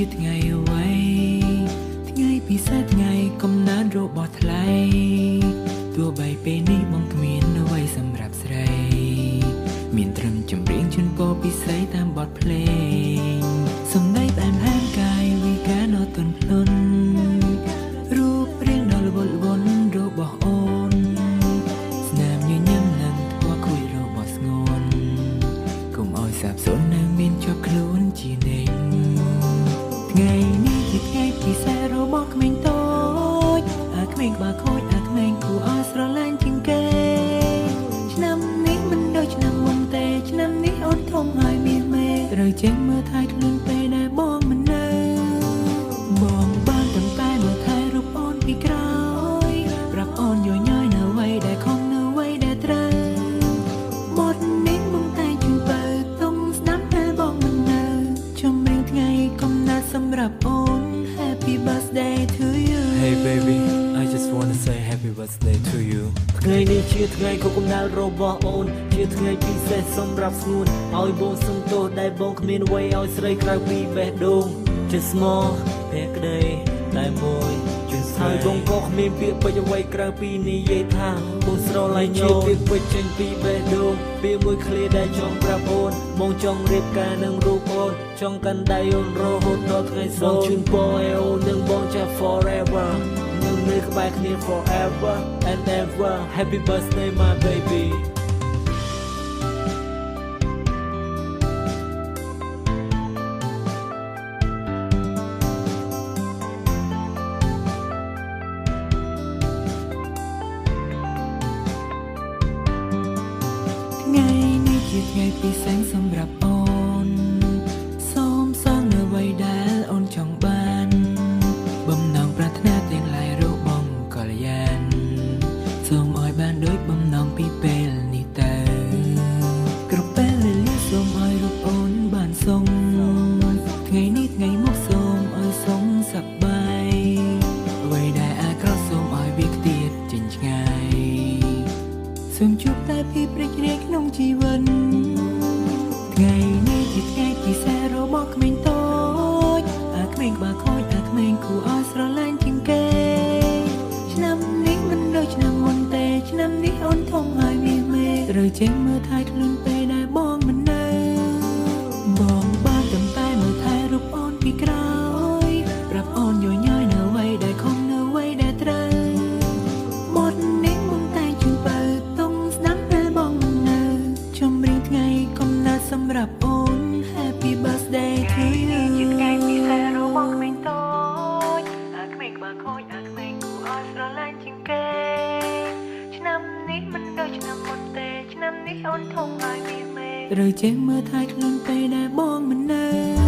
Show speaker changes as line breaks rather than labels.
ជាថ្ងៃអ្វីថ្ងៃពិសេសថ្ងៃកំណើតរបស់ថ្លៃទោះបីពេលនេះបងគ្មានអ្វីសម្រាប់ស្រីមានត្រឹមចម្រៀងជូនពរពិសេសតាមបទភ្លេងសំដីផ្អែមហាមកាយវិការនៅទន់ភ្លន់រូបរាងដ៏ល្វត់ល្វន់របស់អូនស្នាមញញឹមនឹងធម៌ខួយរបស់ស្ងួនកុំឲ្យសាបសូន្យនៅមានជាប់ខ្លួនជានិច្ចថ្ងៃនេះជាថ្ងៃពិសេសរបស់ក្មេងតូចក្មេងក្បាលខូចក្មេងគួរឲ្យស្រឡាញ់ជាងគេឆ្នាំនេះមិនដូចឆ្នាំមុនទេឆ្នាំនេះអូនធំហើយមានមេត្រូវចេញមើលថែខ្លួនពេលដែលបងមិននៅបងបានតែមើលថែរូបអូនពីក្រោយប្រាប់អូនយល់ញយនៅអ្វីដែលខំនៅអ្វីដែលត្រូវបទនេះបងតែជូនបើទុំស្ដាប់តែបងមិននៅចម្រៀងថ្ងៃកំណើតសម្រាប់អូន Happy birthday to you
Hey baby I just wanna say happy birthday to you ថ្ងៃនេះជាថ្ងៃខួបកំណើតរបស់អូនជាថ្ងៃពិសេសសម្រាប់ស្ងួនឲ្យបងសុំទោសដែលបងគ្មានអ្វីឲ្យស្រីក្រៅពីបេះដូងជាស្មោះភក្តីតែមួយជឿហើយបងក៏គ្មានពាក្យពេចន៍អ្វីក្រៅពីនិយាយថាបងស្រឡាញ់អូនពាក្យពេចន៍ចេញពីបេះដូងពាក្យមួយឃ្លាដែលចង់ប្រាប់អូនបងចង់រៀបការនឹងរូបអូនចង់កាន់ដៃអូនរហូតដល់ថ្ងៃសោកជូនពរឲ្យអូននឹងបងចាស់ forever នឹងនៅក្បែរគ្នា forever and ever Happy birthday my baby
ថ្ងៃនេះជាថ្ងៃពិសេសសម្រាប់អូនសូមសងនៅអ្វីដែលអូនចង់បានបំណងប្រាថ្នាទាំងឡាយរបស់កល្យានសូមឲ្យបានដូចបំណងពីពេលនេះទៅគ្រប់ពេលវេលាសូមឲ្យរូបអូនបានសុំថ្ងៃនេះថ្ងៃមុខសូមឲ្យសុំសប្បាយអ្វីដែលអាក្រក់សូមឲ្យវាខ្ទាតចេញឆ្ងាយសូមជួបតែភាពរីករាយក្នុងជីវិតថ្ងៃនេះជាថ្ងៃពិសេសរបស់ក្មេងតូចក្មេងក្បាលខូចក្មេងគួរឲ្យស្រឡាញ់ជាងគេឆ្នាំនេះមិនដូចឆ្នាំមុនទេឆ្នាំនេះអូនធំហើយមានមេត្រូវចេញមើលថែខ្លួនពេលដែលបងមិននៅបងបានតែមើលថែរូបអូនពីក្រោយប្រាប់អូនយល់ញយនៅអ្វីដែលខំនៅអ្វីដែលត្រូវបទនេះបងតែជូនបើទុំស្ដាប់តែបងមិននៅចម្រៀងថ្ងៃកំណើតសម្រាប់អូន Happy birthday to you ជាថ្ងៃពិសេសរបស់ក្មេងតូចក្មេងក្បាលខូចក្មេងគួរឲ្យស្រឡាញ់ជាងគេឆ្នាំនេះមិនដូចឆ្នាំមុនទេឆ្នាំនេះអូនធំហើយមានមេត្រូវចេញមើលថែខ្លួនពេលដែលបងមិននៅ